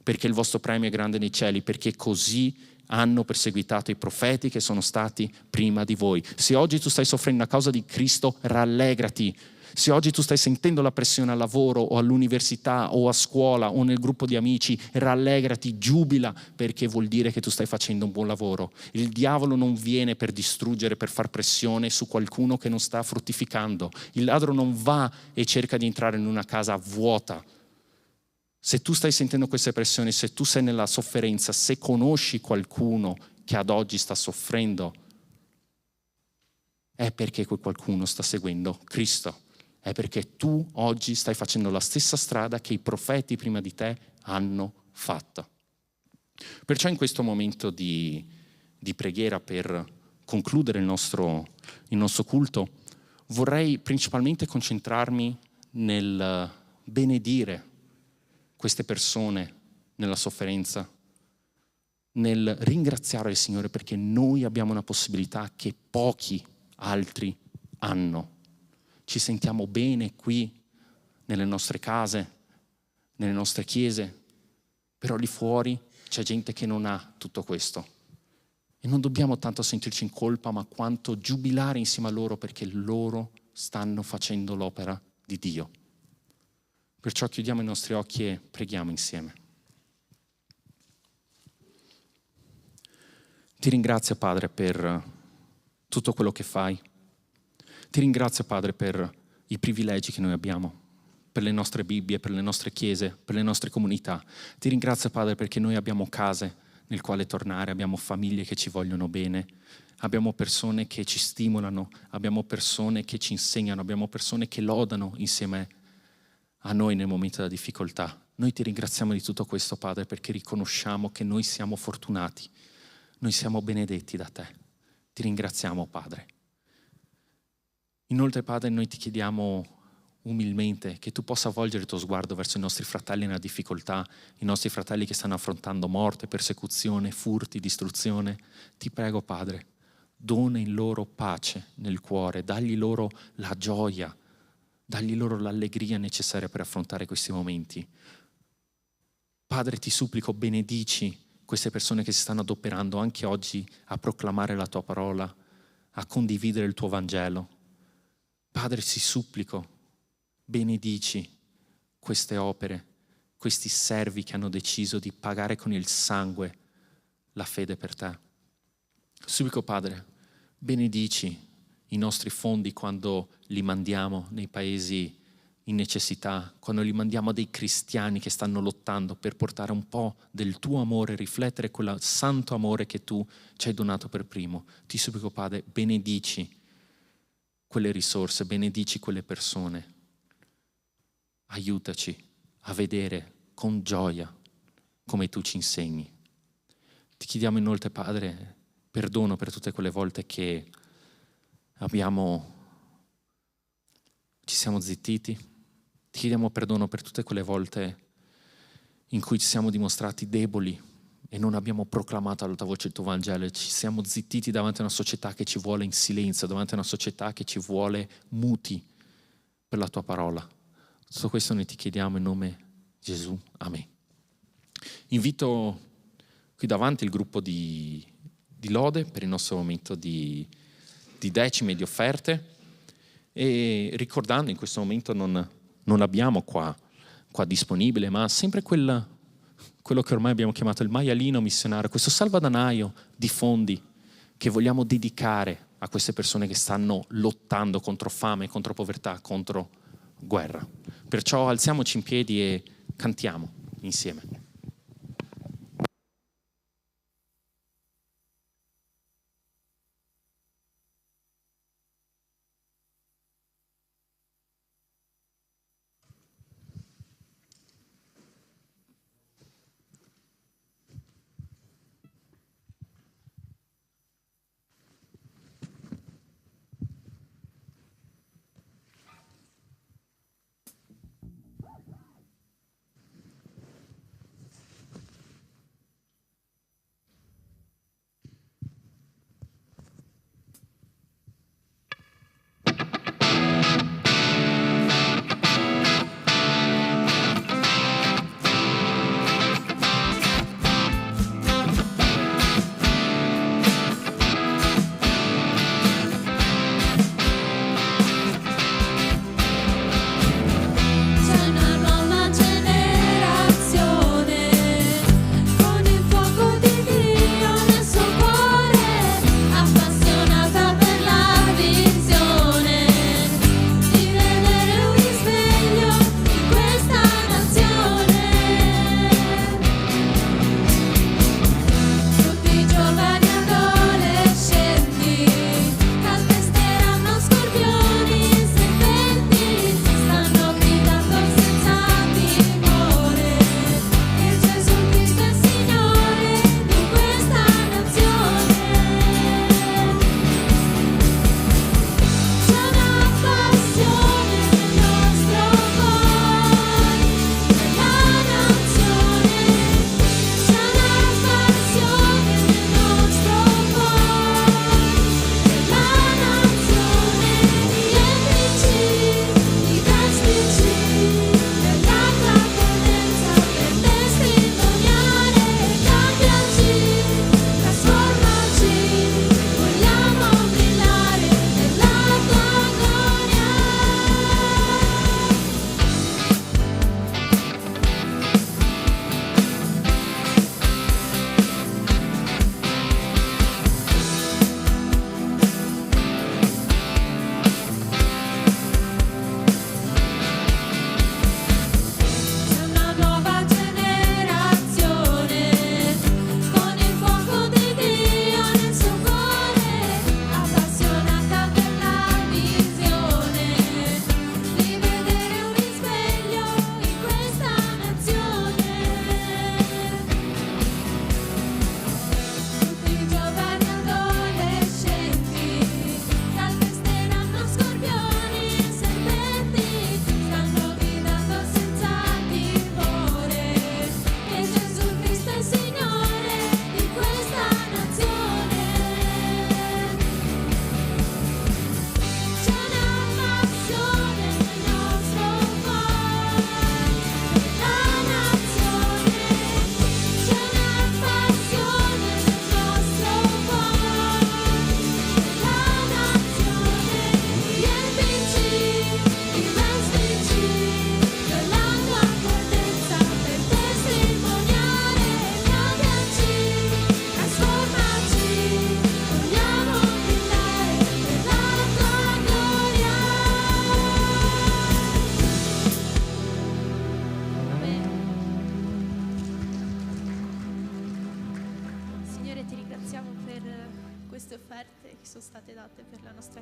perché il vostro premio è grande nei cieli, perché così hanno perseguitato i profeti che sono stati prima di voi. Se oggi tu stai soffrendo a causa di Cristo, rallegrati. Se oggi tu stai sentendo la pressione al lavoro o all'università o a scuola o nel gruppo di amici, rallegrati, giubila, perché vuol dire che tu stai facendo un buon lavoro. Il diavolo non viene per distruggere, per far pressione su qualcuno che non sta fruttificando. Il ladro non va e cerca di entrare in una casa vuota. Se tu stai sentendo queste pressioni, se tu sei nella sofferenza, se conosci qualcuno che ad oggi sta soffrendo, è perché quel qualcuno sta seguendo Cristo. È perché tu oggi stai facendo la stessa strada che i profeti prima di te hanno fatto. Perciò in questo momento di preghiera per concludere il nostro culto, vorrei principalmente concentrarmi nel benedire queste persone nella sofferenza, nel ringraziare il Signore perché noi abbiamo una possibilità che pochi altri hanno. Ci sentiamo bene qui, nelle nostre case, nelle nostre chiese, però lì fuori c'è gente che non ha tutto questo. E non dobbiamo tanto sentirci in colpa, ma quanto giubilare insieme a loro perché loro stanno facendo l'opera di Dio. Perciò chiudiamo i nostri occhi e preghiamo insieme. Ti ringrazio, Padre, per tutto quello che fai. Ti ringrazio, Padre, per i privilegi che noi abbiamo, per le nostre Bibbie, per le nostre chiese, per le nostre comunità. Ti ringrazio, Padre, perché noi abbiamo case nel quale tornare, abbiamo famiglie che ci vogliono bene, abbiamo persone che ci stimolano, abbiamo persone che ci insegnano, abbiamo persone che lodano insieme a noi nel momento della difficoltà. Noi ti ringraziamo di tutto questo, Padre, perché riconosciamo che noi siamo fortunati, noi siamo benedetti da te. Ti ringraziamo, Padre. Inoltre, Padre, noi ti chiediamo umilmente che tu possa volgere il tuo sguardo verso i nostri fratelli nella difficoltà, i nostri fratelli che stanno affrontando morte, persecuzione, furti, distruzione. Ti prego, Padre, dona in loro pace nel cuore, dagli loro la gioia, dagli loro l'allegria necessaria per affrontare questi momenti. Padre, ti supplico, benedici queste persone che si stanno adoperando anche oggi a proclamare la tua parola, a condividere il tuo Vangelo. Padre, ti supplico, benedici queste opere, questi servi che hanno deciso di pagare con il sangue la fede per te. Supplico, Padre, benedici i nostri fondi quando li mandiamo nei paesi in necessità, quando li mandiamo a dei cristiani che stanno lottando per portare un po' del tuo amore, riflettere quel santo amore che tu ci hai donato per primo. Ti supplico, Padre, benedici quelle risorse, benedici quelle persone. Aiutaci a vedere con gioia come tu ci insegni. Ti chiediamo inoltre, Padre, perdono per tutte quelle volte che ci siamo zittiti. Ti chiediamo perdono per tutte quelle volte in cui ci siamo dimostrati deboli e non abbiamo proclamato ad alta voce il tuo Vangelo, ci siamo zittiti davanti a una società che ci vuole in silenzio, davanti a una società che ci vuole muti per la tua parola. Tutto questo noi ti chiediamo in nome di Gesù. Amen. Invito qui davanti il gruppo di lode per il nostro momento di decime e di offerte. e ricordando in questo momento non abbiamo qua disponibile, ma sempre quello che ormai abbiamo chiamato il maialino missionario, questo salvadanaio di fondi che vogliamo dedicare a queste persone che stanno lottando contro fame, contro povertà, contro guerra. Perciò alziamoci in piedi e cantiamo insieme.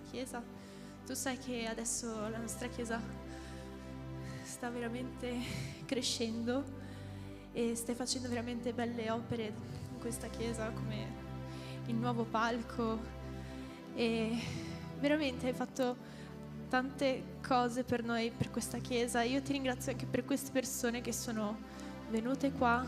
Chiesa. Tu sai che adesso la nostra Chiesa sta veramente crescendo e stai facendo veramente belle opere in questa Chiesa, come il nuovo palco, e veramente hai fatto tante cose per noi, per questa Chiesa. Io ti ringrazio anche per queste persone che sono venute qua,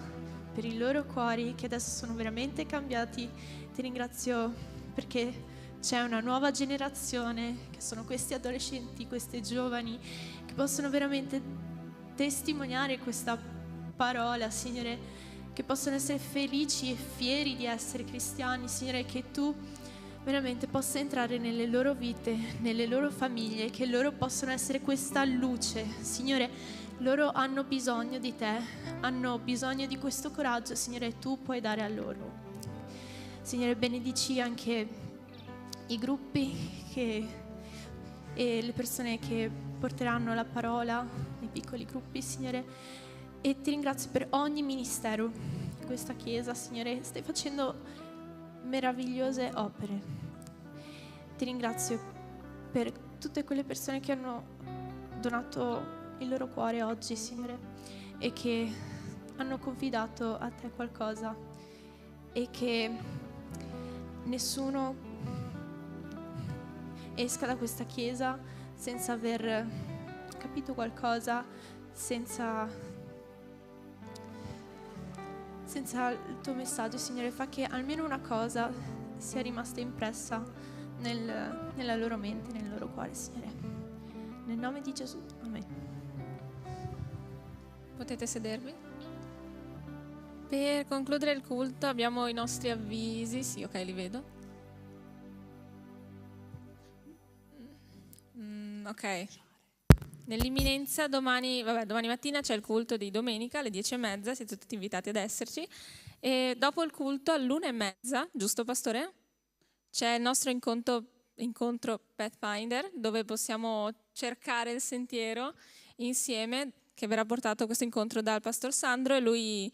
per i loro cuori che adesso sono veramente cambiati. Ti ringrazio perché c'è una nuova generazione, che sono questi adolescenti, questi giovani, che possono veramente testimoniare questa parola, Signore, che possono essere felici e fieri di essere cristiani, Signore, che Tu veramente possa entrare nelle loro vite, nelle loro famiglie, che loro possano essere questa luce. Signore, loro hanno bisogno di te, hanno bisogno di questo coraggio, Signore, e tu puoi dare a loro. Signore, benedici anche i gruppi e le persone che porteranno la parola nei piccoli gruppi, Signore, e ti ringrazio per ogni ministero di questa Chiesa, Signore. Stai facendo meravigliose opere. Ti ringrazio per tutte quelle persone che hanno donato il loro cuore oggi, Signore, e che hanno confidato a te qualcosa, e che nessuno esca da questa Chiesa senza aver capito qualcosa, senza il tuo messaggio, Signore. Fa che almeno una cosa sia rimasta impressa nella loro mente, nel loro cuore, Signore. Nel nome di Gesù, amen. Potete sedervi. Per concludere il culto abbiamo i nostri avvisi. Sì, ok, li vedo. Ok. Nell'imminenza domani mattina c'è il culto di domenica alle 10:30, siete tutti invitati ad esserci. E dopo il culto all'1:30, giusto Pastore? C'è il nostro incontro Pathfinder, dove possiamo cercare il sentiero insieme, che verrà portato questo incontro dal Pastor Sandro, e lui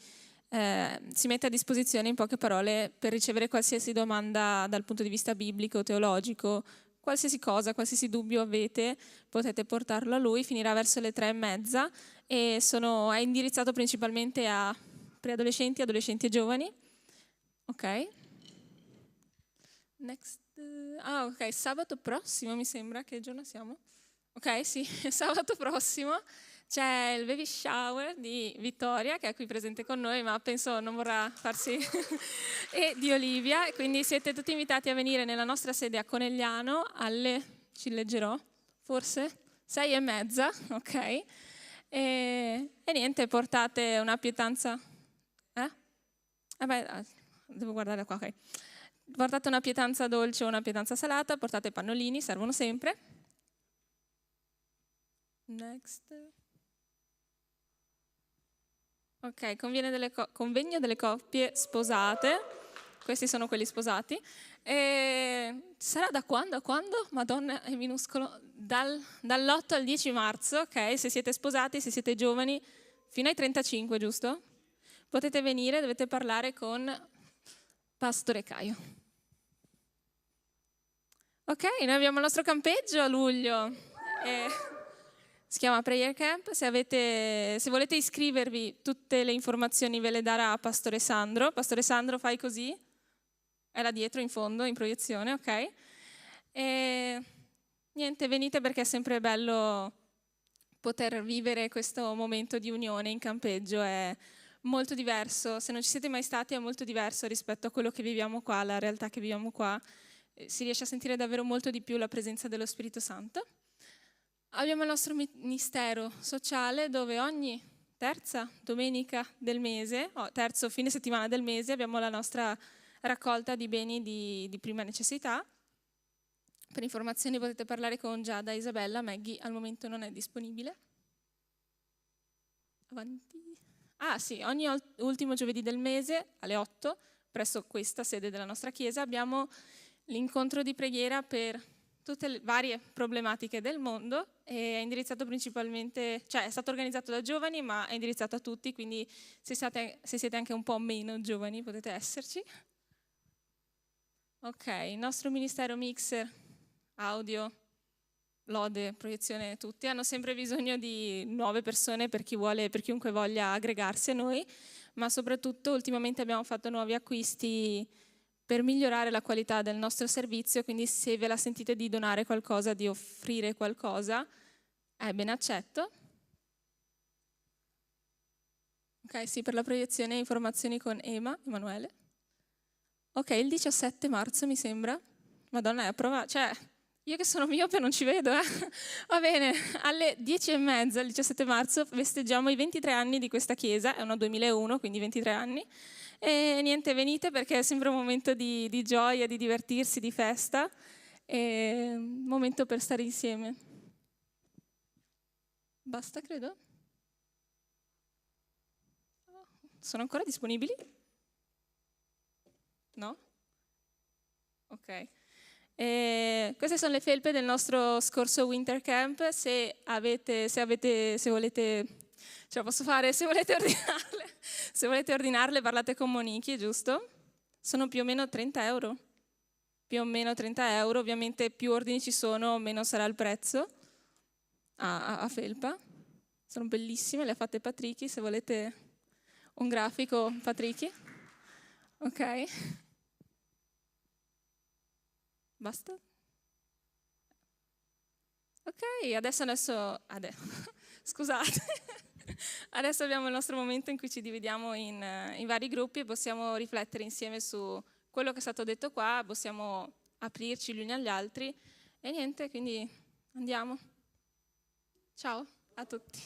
si mette a disposizione in poche parole per ricevere qualsiasi domanda dal punto di vista biblico, teologico, qualsiasi cosa, qualsiasi dubbio avete, potete portarlo a lui. Finirà verso le 3:30 e è indirizzato principalmente a preadolescenti, adolescenti e giovani. Ok. Next. Ok, sabato prossimo mi sembra. Che giorno siamo? Ok, sì, sabato prossimo c'è il baby shower di Vittoria, che è qui presente con noi, ma penso non vorrà farsi, e di Olivia, quindi siete tutti invitati a venire nella nostra sede a Conegliano ci leggerò, forse 6:30, ok? E niente, portate una pietanza, devo guardare qua, ok. Portate una pietanza dolce o una pietanza salata, portate pannolini, servono sempre. Next. Ok, convegno delle coppie sposate. Questi sono quelli sposati. Sarà da quando a quando? Madonna, è minuscolo. Dall'8 al 10 marzo, ok? Se siete sposati, se siete giovani, fino ai 35, giusto? Potete venire, dovete parlare con Pastore Caio. Ok, noi abbiamo il nostro campeggio a luglio. Si chiama Prayer Camp. Se volete iscrivervi, tutte le informazioni ve le darà Pastore Sandro. Pastore Sandro, fai così. È là dietro in fondo, in proiezione, ok? E niente, venite perché è sempre bello poter vivere questo momento di unione in campeggio. È molto diverso. Se non ci siete mai stati, è molto diverso rispetto a quello che viviamo qua, la realtà che viviamo qua. Si riesce a sentire davvero molto di più la presenza dello Spirito Santo. Abbiamo il nostro ministero sociale, dove ogni terza domenica del mese, terzo fine settimana del mese, abbiamo la nostra raccolta di beni di prima necessità. Per informazioni potete parlare con Giada, Isabella. Maggie al momento non è disponibile. Avanti. Sì, ogni ultimo giovedì del mese alle 8, presso questa sede della nostra chiesa, abbiamo l'incontro di preghiera per tutte le varie problematiche del mondo. È indirizzato principalmente, è stato organizzato da giovani, ma è indirizzato a tutti, quindi se siete anche un po' meno giovani potete esserci. Ok, il nostro ministero mixer, audio, lode, proiezione, tutti hanno sempre bisogno di nuove persone per chiunque voglia aggregarsi a noi, ma soprattutto ultimamente abbiamo fatto nuovi acquisti per migliorare la qualità del nostro servizio, quindi se ve la sentite di donare qualcosa, di offrire qualcosa, è ben accetto. Ok, sì, per la proiezione informazioni con Emanuele. Ok, il 17 marzo mi sembra. Madonna, è approvato. Io che sono miope non ci vedo, Va bene, alle 10:30, il 17 marzo, festeggiamo i 23 anni di questa chiesa, è una 2001, quindi 23 anni. E niente, venite perché è sempre un momento di gioia, di divertirsi, di festa, e un momento per stare insieme. Basta, credo? Sono ancora disponibili? No? Ok. Queste sono le felpe del nostro scorso Winter Camp. Se volete, ce la posso fare, se volete ordinarle parlate con Monichi, giusto? Sono più o meno 30 euro. Più o meno 30 euro, ovviamente più ordini ci sono, meno sarà il prezzo a felpa. Sono bellissime, le ha fatte Patrichi, se volete un grafico Patrichi. Ok. Basta? Ok, adesso scusate, adesso abbiamo il nostro momento in cui ci dividiamo in vari gruppi e possiamo riflettere insieme su quello che è stato detto qua, possiamo aprirci gli uni agli altri e niente, quindi andiamo. Ciao a tutti.